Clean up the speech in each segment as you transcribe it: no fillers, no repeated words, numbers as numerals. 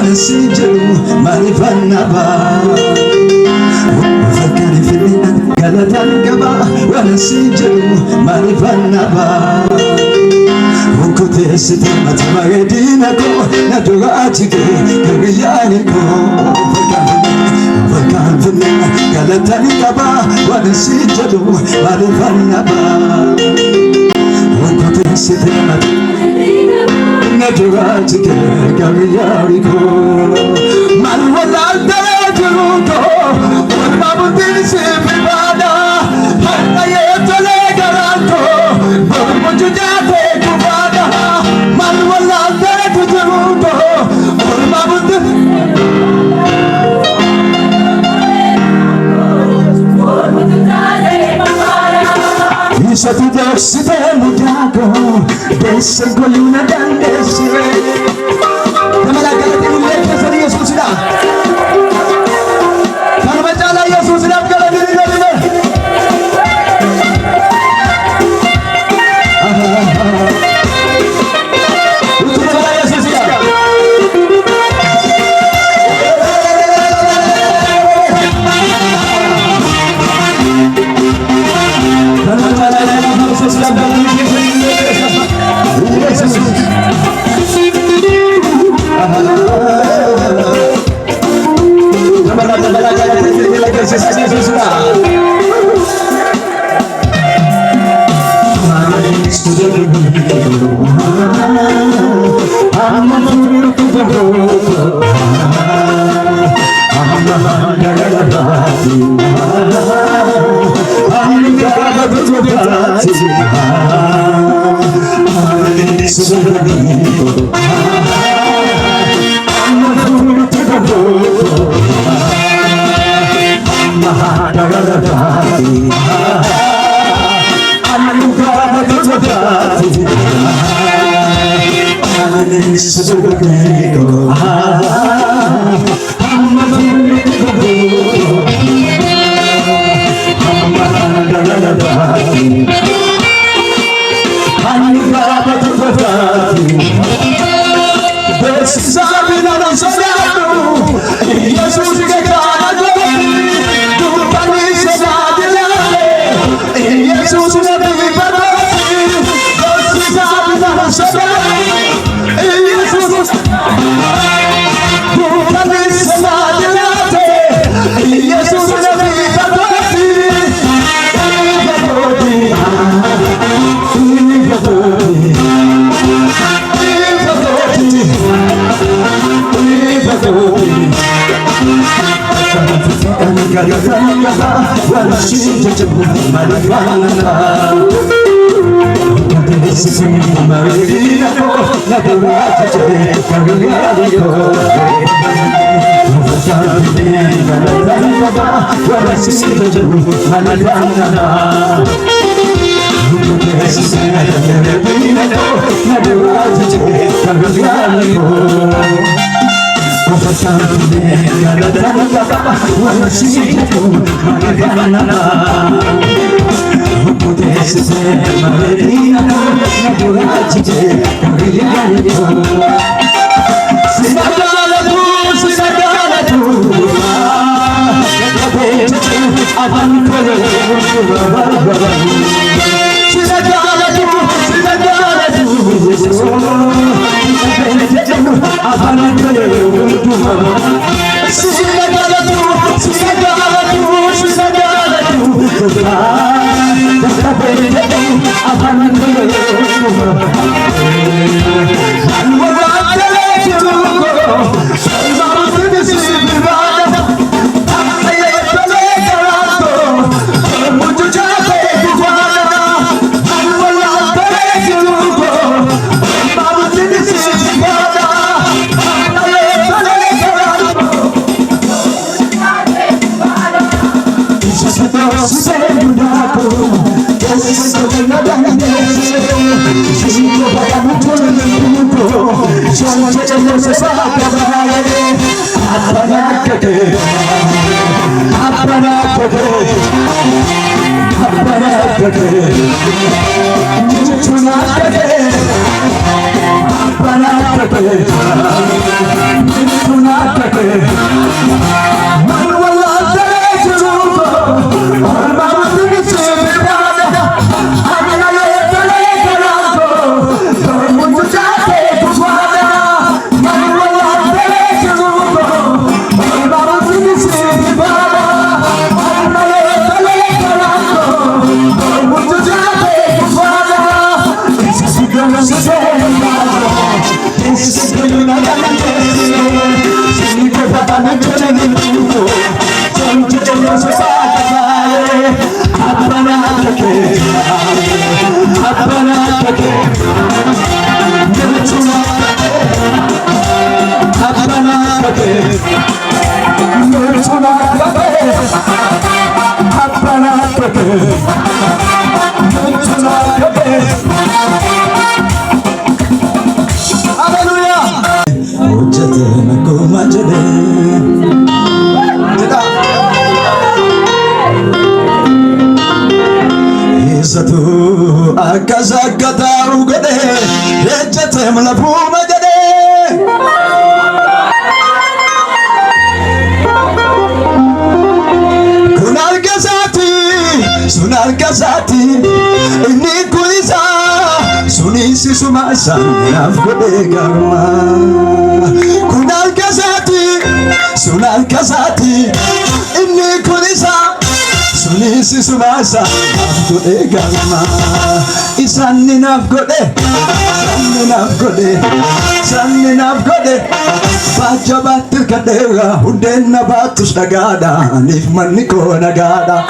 wanasijelu manifanaba fakari filina galatan gaba wanasijelu manifanaba unkote site matmaedina ko naduga atike kagiyani ko fakari filina galatan gaba wanasijelu manifanaba unkote site Naduratike Gaviyariko Malwalada Juruko Mabutin Sivada Hayatale Garanto Mujate Kubada Malwalada Juruko Mabutin Isatu dorsite mudago Desen koluna dan desire Namala galati ulle kesari Yesus dah Kalau berjalan Yesus dah galati ulle Akazakata ugade ejete mlapu majade Sunar kasati ini kulisa sunisi sumasa nafgode garma Sunar kasati ini kulisa sunisi sumasa nafgode garma Isanni nafgode Pajabatir kadera hundenna batus nagada nif maniko nagada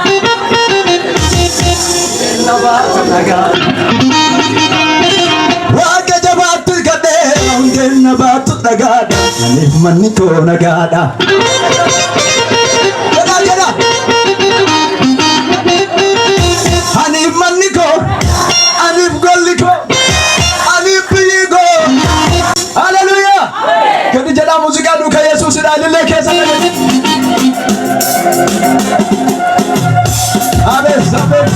Waka jabatir kadera hundenna batus nagada nif maniko nagada Gada Hanif maniko Hanif golliko Hanif pigo Hallelujah Kadi jala musika duka Yesus dalile kesa Amen amen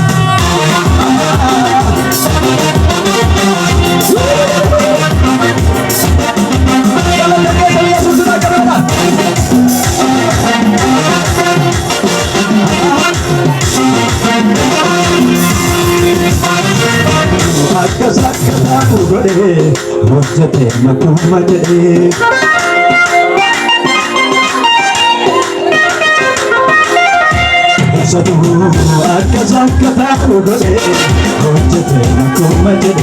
Akazakata ugade hojjate makumajade Satu akazakata ugade hojjate makumajade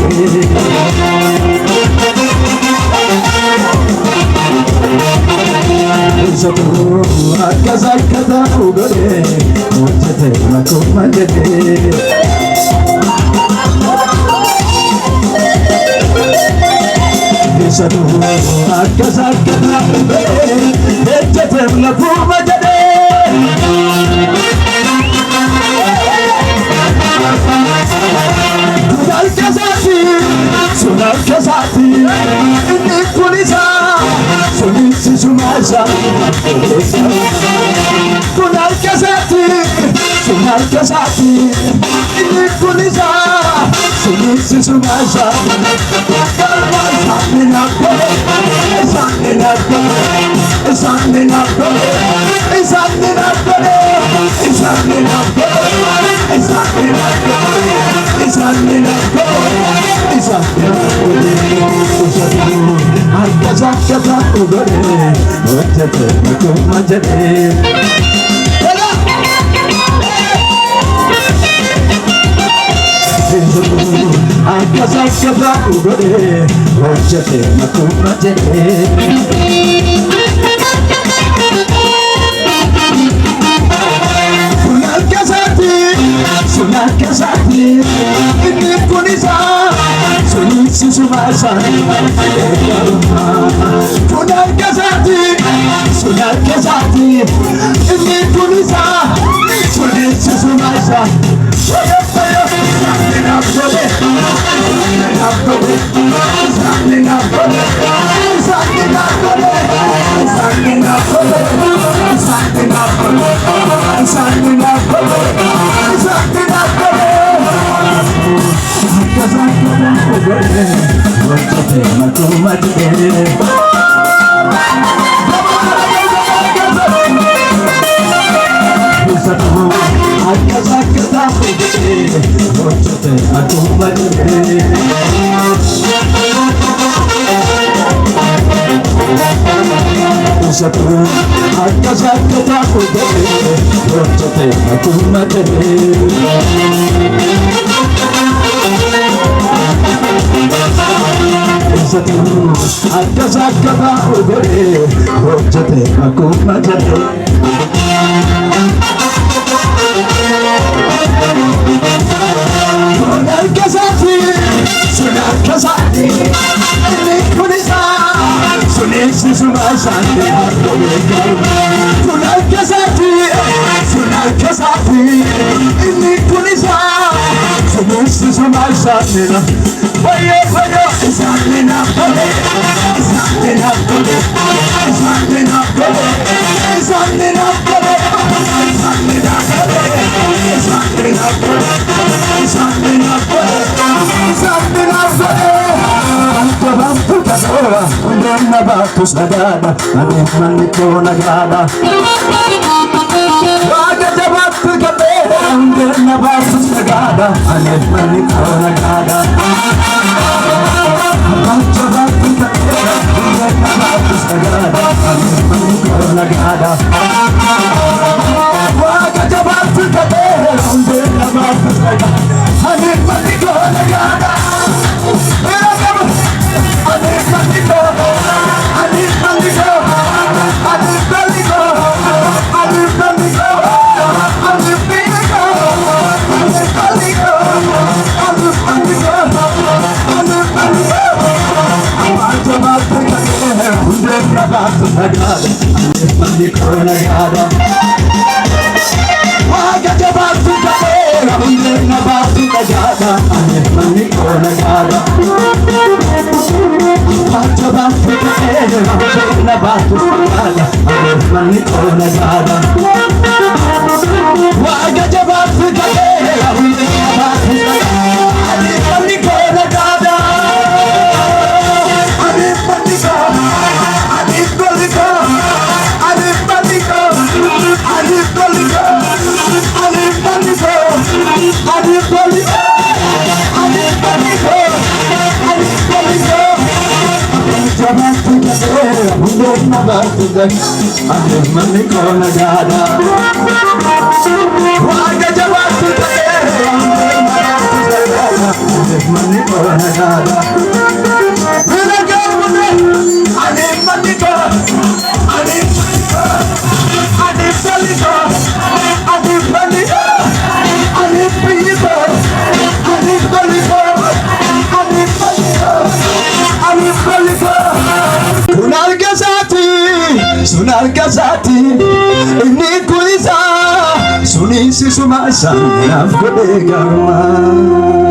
Satu akazakata ugade hojjate makumajade Satu akazakata ejete mlapu majade Sunar kasati ini kulisa sunisi sumasa Sunar kasati ini kulisa sunisi sumasa Akazakata ugade hojjate makumajade Akazakata ugade hojjate makumajade Sunar kasati ini kulisa sunisi sumasa Sunar kasati ini kulisa sunisi sumasa Suni si sumasa, nafko de garma.